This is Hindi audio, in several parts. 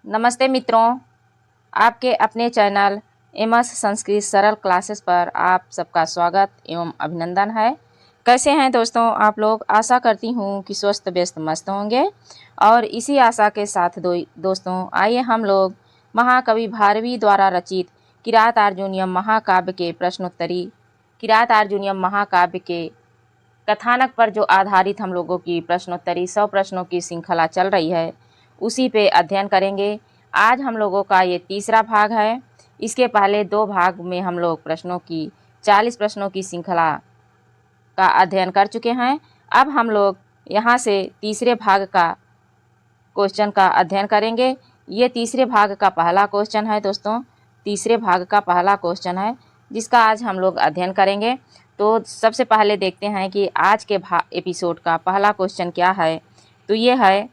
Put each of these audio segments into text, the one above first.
नमस्ते मित्रों, आपके अपने चैनल एमएस संस्कृत सरल क्लासेस पर आप सबका स्वागत एवं अभिनंदन है। कैसे हैं दोस्तों आप लोग? आशा करती हूँ कि स्वस्थ व्यस्त मस्त होंगे। और इसी आशा के साथ दोस्तों आइए हम लोग महाकवि भारवी द्वारा रचित किरात अर्जुनीयम महाकाव्य के प्रश्नोत्तरी किरात अर्जुनीयम महाकाव्य के कथानक पर जो आधारित हम लोगों की प्रश्नोत्तरी 100 प्रश्नों की श्रृंखला चल रही है उसी पे अध्ययन करेंगे। आज हम लोगों का ये तीसरा भाग है। इसके पहले 2 भाग में हम लोग 40 प्रश्नों की श्रृंखला का अध्ययन कर चुके हैं। अब हम लोग यहाँ से तीसरे भाग का क्वेश्चन का अध्ययन करेंगे। ये तीसरे भाग का पहला क्वेश्चन है दोस्तों, तीसरे भाग का पहला क्वेश्चन है जिसका आज हम लोग अध्ययन करेंगे। तो सबसे पहले देखते हैं कि आज के एपिसोड का पहला क्वेश्चन क्या है। तो ये है,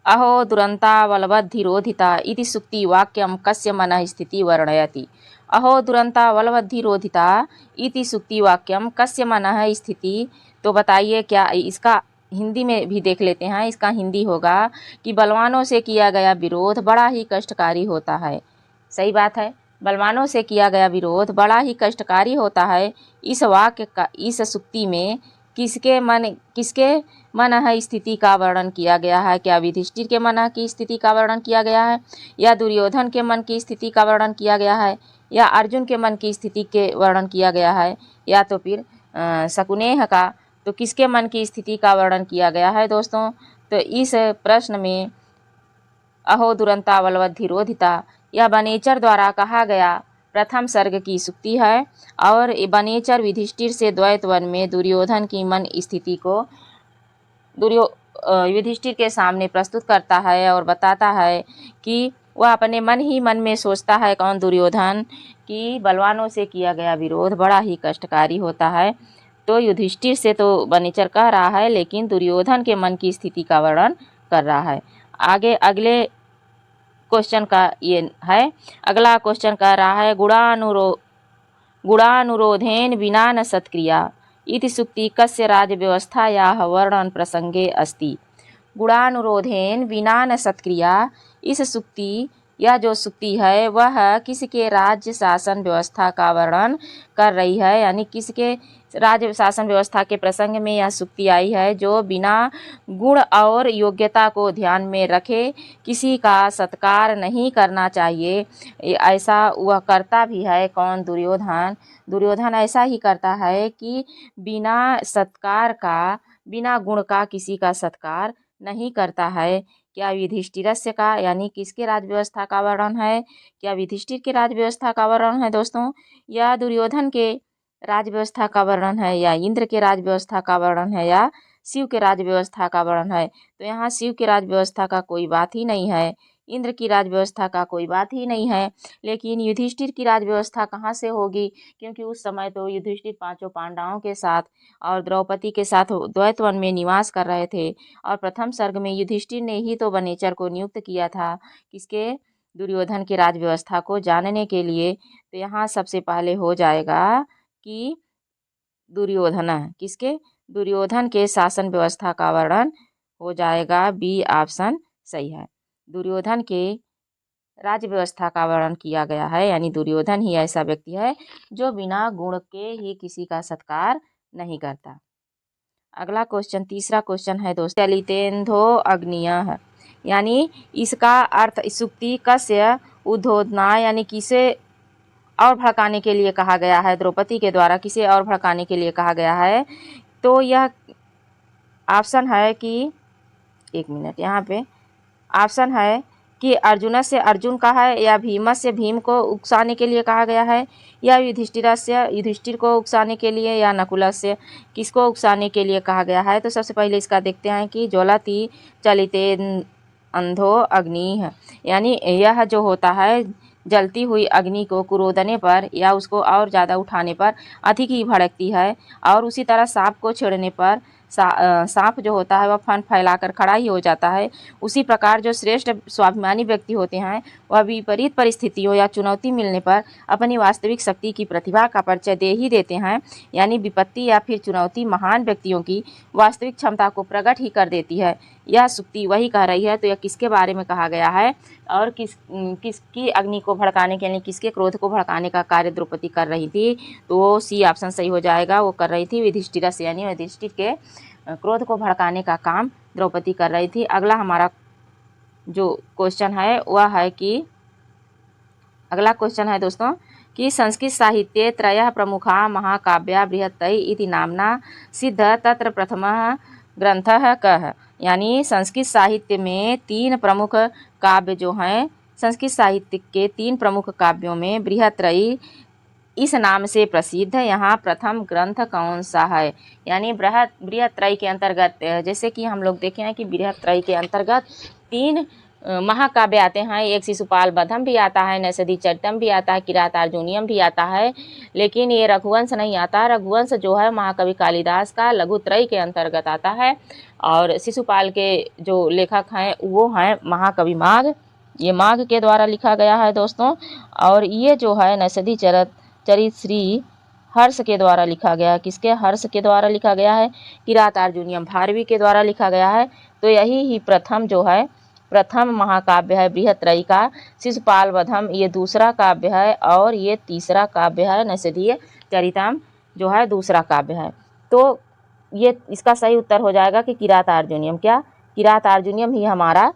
अहो दुरंता बलवद्धिरोधिता इति सुक्ति वाक्यम कस्य मनः स्थिति वर्णयति। अहो दुरंता बलवद्धिरोधिता इति सुक्ति वाक्यम कस्य मनः स्थिति। तो बताइए क्या इसका हिंदी में भी देख लेते हैं। इसका हिंदी होगा कि बलवानों से किया गया विरोध बड़ा ही कष्टकारी होता है। सही बात है, बलवानों से किया गया विरोध बड़ा ही कष्टकारी होता है। इस वाक्य का, इस सुक्ति में किसके मन स्थिति का वर्णन किया गया है? क्या युधिष्ठिर के मन की स्थिति का वर्णन किया गया है, या दुर्योधन के मन की स्थिति का वर्णन किया गया है, या अर्जुन के मन की स्थिति के वर्णन किया गया है, या तो फिर शकुनेह का? तो किसके मन की स्थिति का वर्णन किया गया है दोस्तों? तो इस प्रश्न में अहो दुरंता बलवद्धिरोधिता यह बनेचर द्वारा कहा गया प्रथम सर्ग की सुक्ति है। और बनेचर युधिष्ठिर से द्वैत वन में दुर्योधन की मन स्थिति को युधिष्ठिर के सामने प्रस्तुत करता है और बताता है कि वह अपने मन ही मन में सोचता है, कौन? दुर्योधन, कि बलवानों से किया गया विरोध बड़ा ही कष्टकारी होता है। तो युधिष्ठिर से तो बनेचर कह रहा है, लेकिन दुर्योधन के मन की स्थिति का वर्णन कर रहा है। आगे अगले क्वेश्चन का ये है, अगला क्वेश्चन कह रहा है, गुणानुरोधेन विना न सत्क्रिया इति सुक्ति कस्य राजव्यवस्थायाः वर्णन प्रसंगे अस्ति। गुणानुरोधेन विना न सत्क्रिया, इस सुक्ति यह जो सुक्ति है वह किसके राज्य शासन व्यवस्था का वर्णन कर रही है, यानी किसके राज्य शासन व्यवस्था के प्रसंग में यह सुक्ति आई है, जो बिना गुण और योग्यता को ध्यान में रखे किसी का सत्कार नहीं करना चाहिए। ऐसा वह करता भी है, कौन? दुर्योधन। दुर्योधन ऐसा ही करता है कि बिना सत्कार का, बिना गुण का किसी का सत्कार नहीं करता है। क्या युधिष्ठिरस्य का, यानी किसके राज व्यवस्था का वर्णन है? क्या युधिष्ठिर के राज व्यवस्था का वर्णन है दोस्तों, या दुर्योधन के राज व्यवस्था का वर्णन है, या इंद्र के राज व्यवस्था का वर्णन है, या शिव के राज व्यवस्था का वर्णन है? तो यहाँ शिव के राज व्यवस्था का कोई बात ही नहीं है, इंद्र की राज व्यवस्था का कोई बात ही नहीं है। लेकिन युधिष्ठिर की राज व्यवस्था कहाँ से होगी? क्योंकि उस समय तो युधिष्ठिर 5 पांडवों के साथ और द्रौपदी के साथ द्वैत वन में निवास कर रहे थे। और प्रथम सर्ग में युधिष्ठिर ने ही तो बनेचर को नियुक्त किया था किसके? दुर्योधन की राज व्यवस्था को जानने के लिए। तो यहाँ सबसे पहले हो जाएगा कि दुर्योधन, किसके? दुर्योधन के शासन व्यवस्था का वर्णन हो जाएगा। बी ऑप्शन सही है, दुर्योधन के राज्य व्यवस्था का वर्णन किया गया है, यानी दुर्योधन ही ऐसा व्यक्ति है जो बिना गुण के ही किसी का सत्कार नहीं करता। अगला क्वेश्चन, तीसरा क्वेश्चन है दोस्तों, चलितेंधो अग्नियः, यानी इसका अर्थ सुक्ति कस्य उद्धोधना, यानी किसे और भड़काने के लिए कहा गया है? द्रौपदी के द्वारा किसे और भड़काने के लिए कहा गया है? तो यह ऑप्शन है कि, एक मिनट, यहाँ पे ऑप्शन है कि अर्जुन से अर्जुन का है, या भीम से भीम को उकसाने के लिए कहा गया है, या युधिष्ठिर से युधिष्ठिर को उकसाने के लिए, या नकुल से किसको उकसाने के लिए कहा गया है? तो सबसे पहले इसका देखते हैं कि ज्वलति चलिते अंधो अग्नि, यानी यह जो होता है जलती हुई अग्नि को कुरोदने पर या उसको और ज़्यादा उठाने पर अधिक ही भड़कती है। और उसी तरह सांप को छेड़ने पर सांप जो होता है वह फन फैलाकर खड़ा ही हो जाता है। उसी प्रकार जो श्रेष्ठ स्वाभिमानी व्यक्ति होते हैं वह विपरीत परिस्थितियों या चुनौती मिलने पर अपनी वास्तविक शक्ति की प्रतिभा का परिचय दे ही देते हैं, यानी विपत्ति या फिर चुनौती महान व्यक्तियों की वास्तविक क्षमता को प्रकट ही कर देती है। यह सूक्ति वही कह रही है। तो यह किसके बारे में कहा गया है और किसकी अग्नि को भड़काने के लिए, किसके क्रोध को भड़काने का कार्य द्रौपदी कर रही थी? तो वो सी ऑप्शन सही हो जाएगा। वो कर रही थी युधिष्ठिर से, यानी युधिष्ठिर के क्रोध को भड़काने का काम द्रौपदी कर रही थी। अगला हमारा जो क्वेश्चन है वह है कि अगला क्वेश्चन है दोस्तों कि संस्कृत साहित्ये त्रयः प्रमुखा महाकाव्या बृहत्तरी इति नाम्ना सिद्ध तत्र प्रथमः ग्रंथः कः? यानी संस्कृत साहित्य में 3 प्रमुख काव्य जो हैं, संस्कृत साहित्य के 3 प्रमुख काव्यों में बृहत्तरी इस नाम से प्रसिद्ध यहाँ प्रथम ग्रंथ कौन सा है? यानी बृहत्तरी के अंतर्गत, जैसे कि हम लोग देखे हैं कि बृहत्तरी के अंतर्गत 3 महाकाव्य आते हैं। एक शिशुपाल वधम भी आता है, नैषधि चरितम भी आता है, किरातार्जुनीयम भी आता है, लेकिन ये रघुवंश नहीं आता। रघुवंश जो है महाकवि कालिदास का लघुत्रयी के अंतर्गत आता है और शिशुपाल के जो लेखक हैं वो हैं महाकवि माघ। ये माघ के द्वारा लिखा गया है दोस्तों। और ये जो है नैषधि चरित श्री हर्ष के द्वारा लिखा गया है। किसके? हर्ष के द्वारा लिखा गया है। किरातार्जुनीयम भारवी के द्वारा लिखा गया है। तो यही ही प्रथम जो है प्रथम महाकाव्य है बृहत्तरी का। शिशुपाल वधम ये दूसरा काव्य है और ये तीसरा काव्य है नैषधीय चरितम जो है दूसरा काव्य है। तो ये इसका सही उत्तर हो जाएगा कि किरातार्जुनीयम। क्या? किरातार्जुनीयम ही हमारा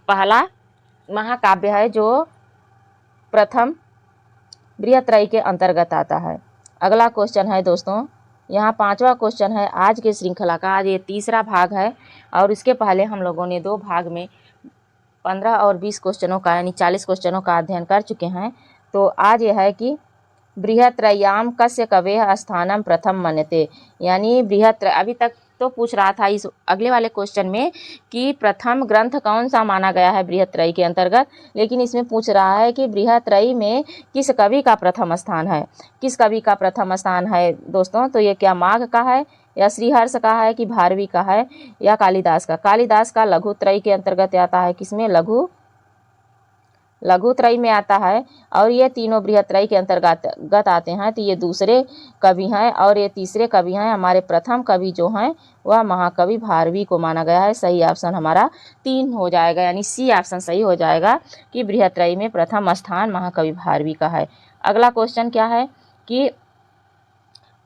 पहला महाकाव्य है जो प्रथम बृहत्तरी के अंतर्गत आता है। अगला क्वेश्चन है दोस्तों, यहाँ 5वां क्वेश्चन है आज के श्रृंखला का। आज ये तीसरा भाग है और इसके पहले हम लोगों ने 2 भाग में 15 और 20 क्वेश्चनों का यानी 40 क्वेश्चनों का अध्ययन कर चुके हैं। तो आज यह है कि बृहत्त्रय्याम कस्य कवेः स्थानम प्रथम मन्यते। यानी बृहत्तर अभी तक तो पूछ रहा था इस अगले वाले क्वेश्चन में कि प्रथम ग्रंथ कौन सा माना गया है बृहत्त्रयी के अंतर्गत, लेकिन इसमें पूछ रहा है कि बृहत्त्रयी में किस कवि का प्रथम स्थान है। किस कवि का प्रथम स्थान है दोस्तों? तो ये क्या माघ का है या श्रीहर्ष का है कि भारवी का है या कालिदास का? कालिदास का लघुत्रयी के अंतर्गत आता है। किसमें? लघुत्रयी में आता है। और ये तीनों बृहत्त्रयी के अंतर्गत आते हैं। तो ये दूसरे कवि हैं और ये तीसरे कवि हैं। हमारे प्रथम कवि जो हैं वह महाकवि भारवी को माना गया है। सही ऑप्शन हमारा 3 हो जाएगा, यानी सी ऑप्शन सही हो जाएगा कि बृहत्त्रयी में प्रथम स्थान महाकवि भारवी का है। अगला क्वेश्चन क्या है कि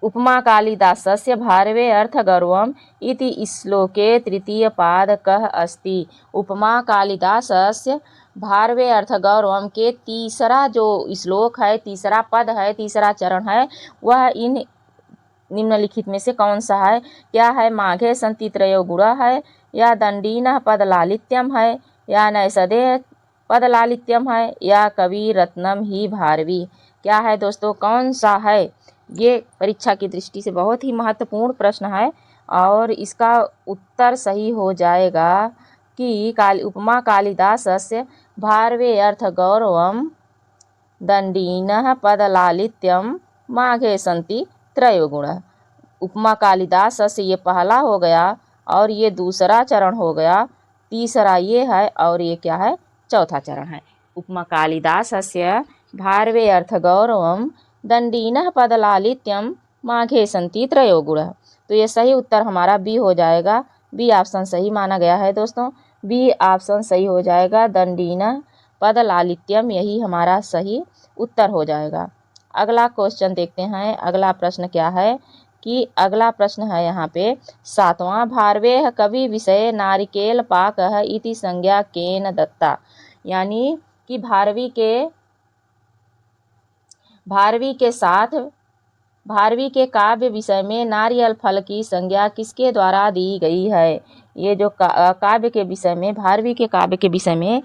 उपमा कालिदासस्य भारवे अर्थगौरवम् इति श्लोके तृतीय पाद कः अस्ति। उपमा कालिदासस्य भारवे अर्थगौरवम् के तीसरा जो श्लोक है, तीसरा पद है, तीसरा चरण है, वह इन निम्नलिखित में से कौन सा है? क्या है? माघे सन्ति त्रयो गुणा है, या दंडीनः पदलालित्यम है, या नैषधे पदलालित्यम है, या कवि रत्नम ही भारवी। क्या है दोस्तों? कौन सा है? ये परीक्षा की दृष्टि से बहुत ही महत्वपूर्ण प्रश्न है और इसका उत्तर सही हो जाएगा कि उपमा कालिदासस्य भारवे अर्थगौरवम् दंडीनः पदलालित्यम माघे सन्ति त्रयो गुणः। उपमा कालिदासस्य ये पहला हो गया और ये दूसरा चरण हो गया, तीसरा ये है और ये क्या है? चौथा चरण है। उपमा कालिदासस्य भारवे अर्थगौरवम् दंडीनः पदलालित्यम माघे सन्ति त्रयो गुणः। तो ये सही उत्तर हमारा बी हो जाएगा। बी ऑप्शन सही माना गया है दोस्तों। बी ऑप्शन सही हो जाएगा, दंडीनः पदलालित्यम यही हमारा सही उत्तर हो जाएगा। अगला क्वेश्चन देखते हैं। अगला प्रश्न क्या है कि अगला प्रश्न है यहाँ पे 7वां, भारवेः कवि विषये नारिकेल पाकः इति संज्ञा केन दत्ता। यानी कि भारवी के काव्य विषय में नारियल फल की संज्ञा किसके द्वारा दी गई है? ये जो काव्य के विषय में, भारवी के काव्य के विषय में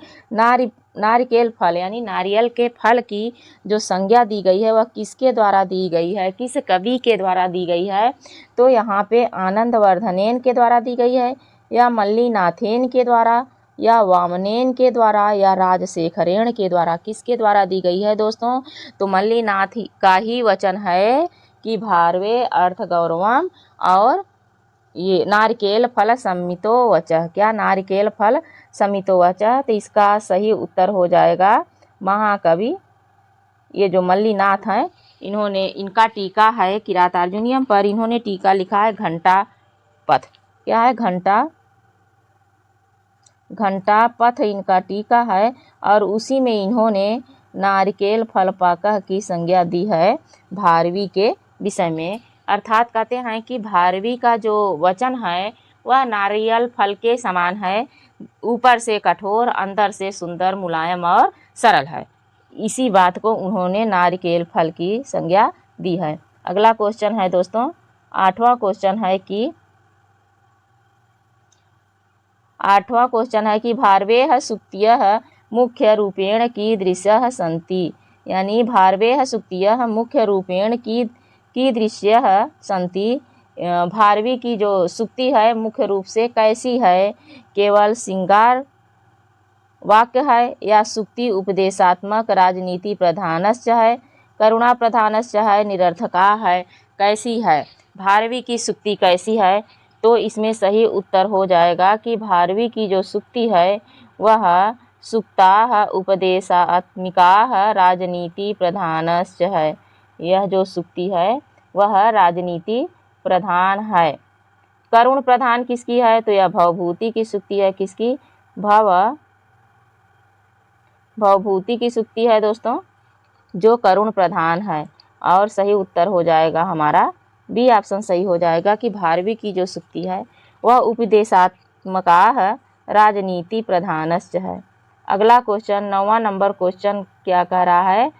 नारिकेल फल यानी नारियल के फल की जो संज्ञा दी गई है वह किसके द्वारा दी गई है? किस कवि के द्वारा दी गई है? तो यहाँ पे आनंदवर्धनेन के द्वारा दी गई है, या मल्लिनाथेन के द्वारा, या वामनेन के द्वारा, या राजशेखरेण के द्वारा। किसके द्वारा दी गई है दोस्तों? तो मल्लिनाथ का ही वचन है कि भारवे अर्थगौरवम् और ये नारिकेल फल समितो वचः। क्या? नारिकेल फल समितो वचः। तो इसका सही उत्तर हो जाएगा महाकवि, ये जो मल्लिनाथ हैं इन्होंने, इनका टीका है किरातार्जुनीयम पर, इन्होंने टीका लिखा है घंटा पथ। क्या है? घंटा घंटा पथ इनका टीका है और उसी में इन्होंने नारिकेल फल पाकह की संज्ञा दी है भारवी के विषय में। अर्थात कहते हैं कि भारवी का जो वचन है वह नारियल फल के समान है, ऊपर से कठोर, अंदर से सुंदर, मुलायम और सरल है। इसी बात को उन्होंने नारिकेल फल की संज्ञा दी है। अगला क्वेश्चन है दोस्तों, 8वां क्वेश्चन है कि भारवेः सूक्तयः मुख्य रूपेण कीदृशः सन्ति। यानी भारवेः सूक्तयः मुख्य रूपेण कीदृशः सन्ति। भारवी की जो सूक्ति है मुख्य रूप से कैसी है, केवल श्रृंगार वाक्य है या सूक्ति उपदेशात्मक, राजनीति प्रधानश्च है, करुणा प्रधानश्च है, निरर्थका है, कैसी है भारवी की सूक्ति कैसी है। तो इसमें सही उत्तर हो जाएगा कि भारवी की जो सूक्ति है वह सूक्ताः उपदेशात्मिकाः राजनीति प्रधानश्च है। यह जो सूक्ति है वह राजनीति प्रधान है। करुण प्रधान किसकी है, तो यह भवभूति की सूक्ति है। किसकी, भवभूति की सूक्ति है दोस्तों, जो करुण प्रधान है। और सही उत्तर हो जाएगा हमारा बी ऑप्शन सही हो जाएगा कि भारवी की जो सूक्ति है वह उपदेशात्मकाः राजनीति प्रधानश्च है। अगला क्वेश्चन 9वां नंबर क्वेश्चन क्या कह रहा है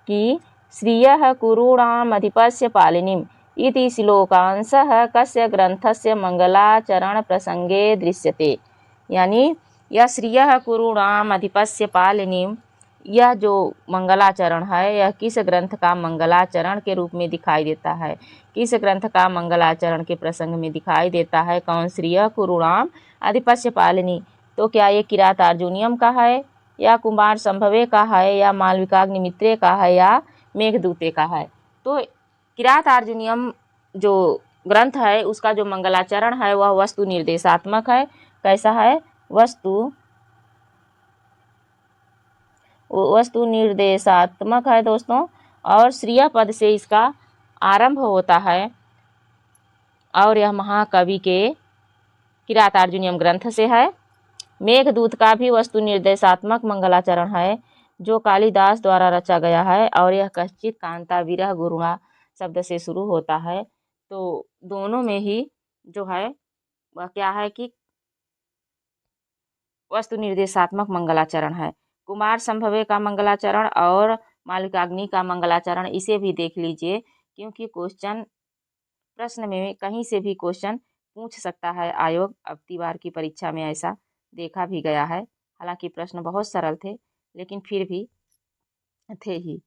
कि श्रियः कुरूणामधिपस्य पालिनीम् इति श्लोकांशः कस्य ग्रंथस्य मंगलाचरण प्रसंगे दृश्यते। यानी यह श्रियः कुरूणामधिपस्य पालिनीम्, यह जो मंगलाचरण है यह किस ग्रंथ का मंगलाचरण के रूप में दिखाई देता है, किस ग्रंथ का मंगलाचरण के प्रसंग में दिखाई देता है। कौन, श्रियः कुरूणाम अधिपस्य पालिनी। तो क्या ये किरातार्जुनीयम का है या कुमार संभवे का है या मालविकाग्निमित्रे का है या मेघदूते का है। तो किरातार्जुनीयम जो ग्रंथ है उसका जो मंगलाचरण है वह वस्तु निर्देशात्मक है। कैसा है, वस्तु निर्देशात्मक है दोस्तों। और श्रिय पद से इसका आरंभ होता है और यह महाकवि के किरातार्जुनीयम ग्रंथ से है। मेघदूत का भी वस्तु निर्देशात्मक मंगलाचरण है जो कालिदास द्वारा रचा गया है और यह कश्चित कांता विरह गुरुणा शब्द से शुरू होता है। तो दोनों में ही जो है वह क्या है कि वस्तु निर्देशात्मक मंगलाचरण है। कुमार संभवे का मंगलाचरण और मालविकाग्नि का मंगलाचरण, इसे भी देख लीजिए क्योंकि क्वेश्चन प्रश्न में कहीं से भी क्वेश्चन पूछ सकता है आयोग। अब की बार की परीक्षा में ऐसा देखा भी गया है। हालांकि प्रश्न बहुत सरल थे लेकिन फिर भी थे ही।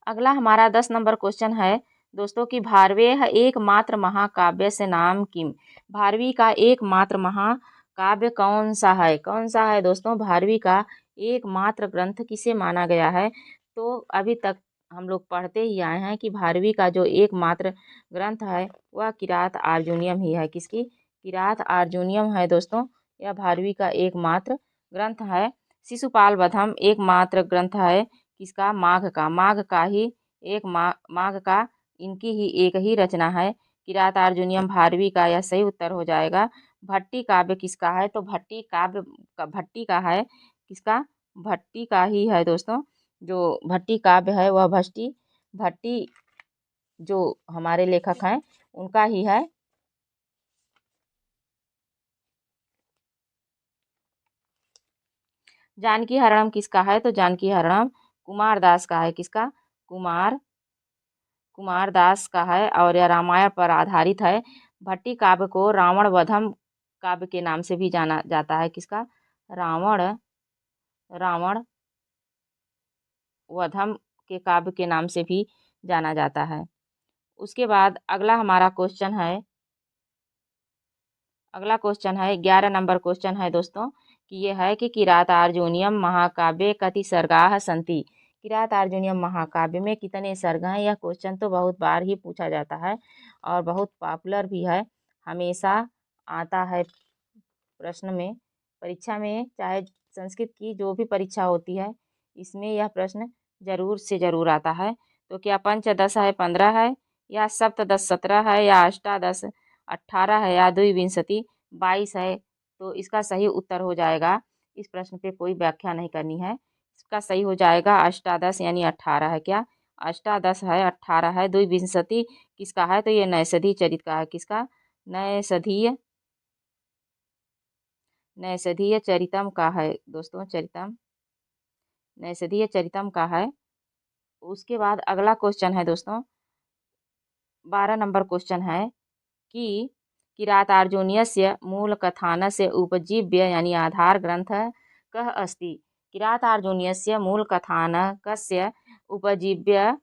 अगला हमारा 10 नंबर क्वेश्चन है दोस्तों कि भारवेः एकमात्र महाकाव्य से नाम किम। भारवी का एकमात्र महाकाव्य कौन सा है, कौन सा है दोस्तों, भारवी का एकमात्र ग्रंथ किसे माना गया है। तो अभी तक हम लोग पढ़ते ही आए हैं कि भारवी का जो एकमात्र ग्रंथ है वह किरात अर्जुनीयम ही है। किसकी, किरात अर्जुनीयम है दोस्तों, यह भारवी का एकमात्र ग्रंथ है। शिशुपाल वधम एकमात्र ग्रंथ है किसका, माघ का ही एक माघ का इनकी ही एक ही रचना है। किरातार्जुनीयम भारवी का यह सही उत्तर हो जाएगा। भट्टी काव्य किसका है, तो भट्टी काव्य भट्टी का है। किसका, भट्टी का ही है दोस्तों। जो भट्टी काव्य है वह भट्टी जो हमारे लेखक हैं उनका ही है। जानकी हरणम किसका है, तो जानकी हरणम कुमार दास का है। किसका, कुमार दास का है और यह रामायण पर आधारित है। भट्टी काव्य को रावण वधम काव्य के नाम से भी जाना जाता है। किसका, रावण वधम के काव्य के नाम से भी जाना जाता है। उसके बाद अगला हमारा क्वेश्चन है, 11 नंबर क्वेश्चन है दोस्तों कि ये है कि किरातार्जुनीयम महाकाव्ये कति सर्गाः सन्ति। किरातार्जुनीयम महाकाव्य में कितने सर्ग हैं। यह क्वेश्चन तो बहुत बार ही पूछा जाता है और बहुत पॉपुलर भी है, हमेशा आता है प्रश्न में, परीक्षा में, चाहे संस्कृत की जो भी परीक्षा होती है इसमें यह प्रश्न जरूर से जरूर आता है। तो क्या पंचदश है 15 है या सप्तदश 17 है या अष्टादश 18 है या द्विविंशति 22 है, तो इसका सही उत्तर हो जाएगा, इस प्रश्न पे कोई व्याख्या नहीं करनी है, इसका सही हो जाएगा अष्टादश यानी 18 है। क्या अष्टादश है, 18 है। द्विविंशति किसका है, तो ये नैषधीय चरित का है। किसका, नैषधीय चरितम का है दोस्तों, चरितम नैषधीय चरितम का है। उसके बाद अगला क्वेश्चन है दोस्तों, 12 नंबर क्वेश्चन है कि किरातार्जुनीयस्य मूलकथानस्य उपजीव्य यानी आधार ग्रंथ कः अस्ति। किरातार्जुनीयस्य मूलकथानकस्य उपजीव्य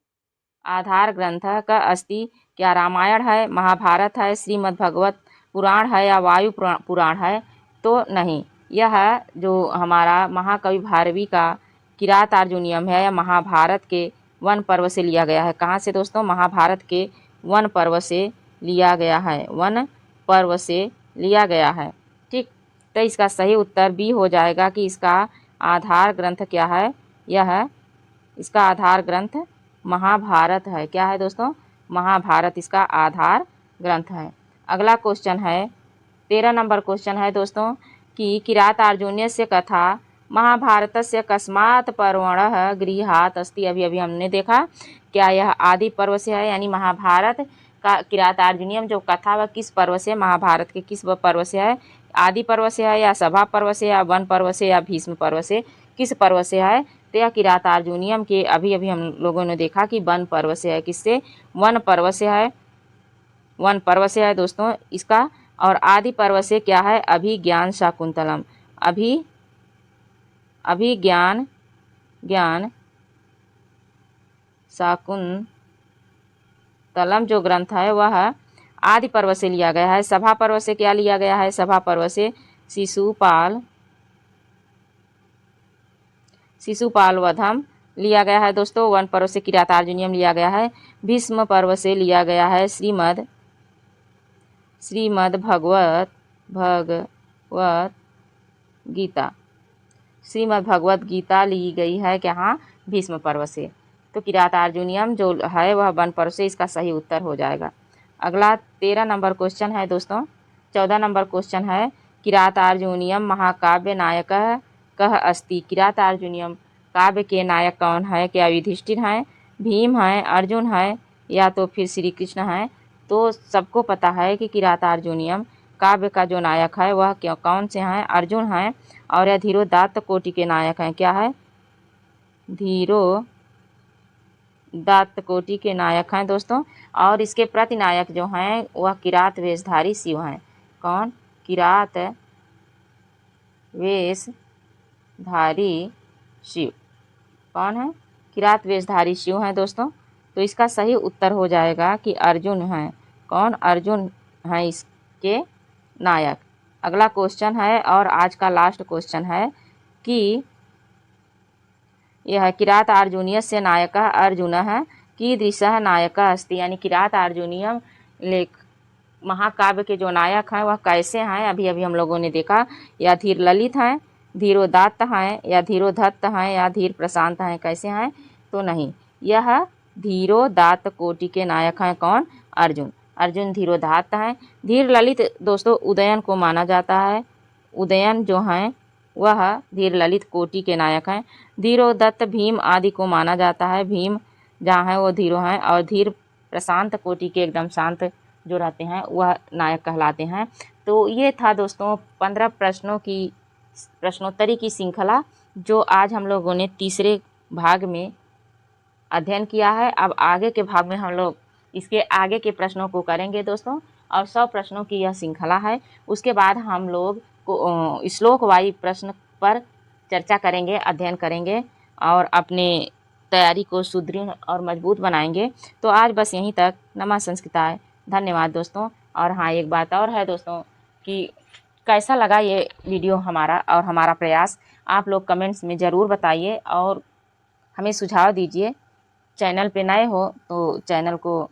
आधार ग्रंथ कः अस्ति। क्या रामायण है, महाभारत है, श्रीमद्भगवत पुराण है या वायु पुराण है, तो नहीं, यह जो हमारा महाकवि भारवी का किरातार्जुनीयम है या महाभारत के वन पर्व से लिया गया है। कहाँ से दोस्तों, महाभारत के वन पर्व से लिया गया है, वन पर्व से लिया गया है। ठीक, तो इसका सही उत्तर बी हो जाएगा कि इसका आधार ग्रंथ क्या है, यह इसका आधार ग्रंथ महाभारत है। क्या है दोस्तों, महाभारत इसका आधार ग्रंथ है। अगला क्वेश्चन है 13 नंबर क्वेश्चन है दोस्तों कि किरातार्जुनीयस्य कथा महाभारतस्य कस्मात् पर्वणः गृहात् अस्ति। अभी हमने देखा, क्या यह आदि पर्व से है, यानी महाभारत का किरातार्जुनीयम जो कथा वह किस पर्व से, महाभारत के किस पर्व से है, आदि पर्व से है या सभा पर्व से या वन पर्व से या भीष्म पर्व से, किस पर्व से है, तो यह किरातार्जुनीयम के अभी हम लोगों ने देखा कि वन पर्व से है। किससे, वन पर्व से है, वन पर्व से है दोस्तों इसका। और आदि पर्व से क्या है, अभिज्ञान शाकुंतलम, अभिज्ञान शाकुंतलम जो ग्रंथ है वह आदि पर्व से लिया गया है। सभा पर्व से क्या लिया गया है, सभा पर्व से शिशुपाल वधम लिया गया है दोस्तों। वन पर्व से किरातार्जुनीयम लिया गया है। भीष्म पर्व से लिया गया है श्रीमद् भगवत गीता, श्रीमद् भगवत गीता ली गई है क्या, भीष्म पर्व से। तो किरातार्जुनीयम जो है वह वन पर्व से, इसका सही उत्तर हो जाएगा। अगला 13 नंबर क्वेश्चन है दोस्तों। 14 नंबर क्वेश्चन है किरातार्जुनीयम महाकाव्य नायक कः अस्ति। किरातार्जुनीयम काव्य के नायक कौन है, क्या युधिष्ठिर हैं, भीम हैं, अर्जुन है या तो फिर श्री कृष्ण हैं। तो सबको पता है कि किरातार्जुनीयम काव्य का जो नायक है वह कौन से हैं, अर्जुन हैं और यह धीरोदात्त कोटि के नायक हैं। क्या है, धीरोदात्त कोटि के नायक हैं दोस्तों। और इसके प्रतिनायक जो हैं वह किरात वेशधारी शिव हैं। कौन, किरात वेशधारी शिव, कौन है, किरात वेशधारी शिव हैं दोस्तों। तो इसका सही उत्तर हो जाएगा कि अर्जुन हैं। कौन, अर्जुन हैं इसके नायक। अगला क्वेश्चन है और आज का लास्ट क्वेश्चन है कि यह किरातार्जुनीयस्य नायकः अर्जुनः कीदृशः नायकः अस्ति। यानी किरातार्जुनीयम लेख महाकाव्य के जो नायक हैं वह कैसे हैं। अभी हम लोगों ने देखा, या धीर ललित हैं, धीरोदात्त हैं या धीरोधत्त हैं या धीर प्रशांत हैं, कैसे हैं, तो नहीं, यह धीरोदात्त कोटि के नायक हैं। कौन, अर्जुन धीरोदात्त हैं। धीर ललित दोस्तों उदयन को माना जाता है, उदयन जो हैं वह धीर ललित कोटि के नायक हैं। धीरोदत्त भीम आदि को माना जाता है, भीम जहाँ है वो धीरो हैं। और धीर प्रशांत कोटि के एकदम शांत जो रहते हैं वह नायक कहलाते हैं। तो ये था दोस्तों 15 प्रश्नोत्तरी की श्रृंखला जो आज हम लोगों ने तीसरे भाग में अध्ययन किया है। अब आगे के भाग में हम लोग इसके आगे के प्रश्नों को करेंगे दोस्तों, और 100 प्रश्नों की यह श्रृंखला है। उसके बाद हम लोग को श्लोकवाई प्रश्न पर चर्चा करेंगे, अध्ययन करेंगे और अपने तैयारी को सुदृढ़ और मजबूत बनाएंगे। तो आज बस यहीं तक। नमः संस्कृताय, धन्यवाद दोस्तों। और हाँ, एक बात और है दोस्तों कि कैसा लगा ये वीडियो हमारा और हमारा प्रयास, आप लोग कमेंट्स में ज़रूर बताइए और हमें सुझाव दीजिए। चैनल पे नए हो तो चैनल को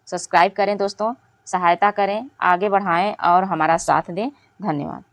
सब्सक्राइब करें दोस्तों, सहायता करें, आगे बढ़ाएं और हमारा साथ दें। धन्यवाद।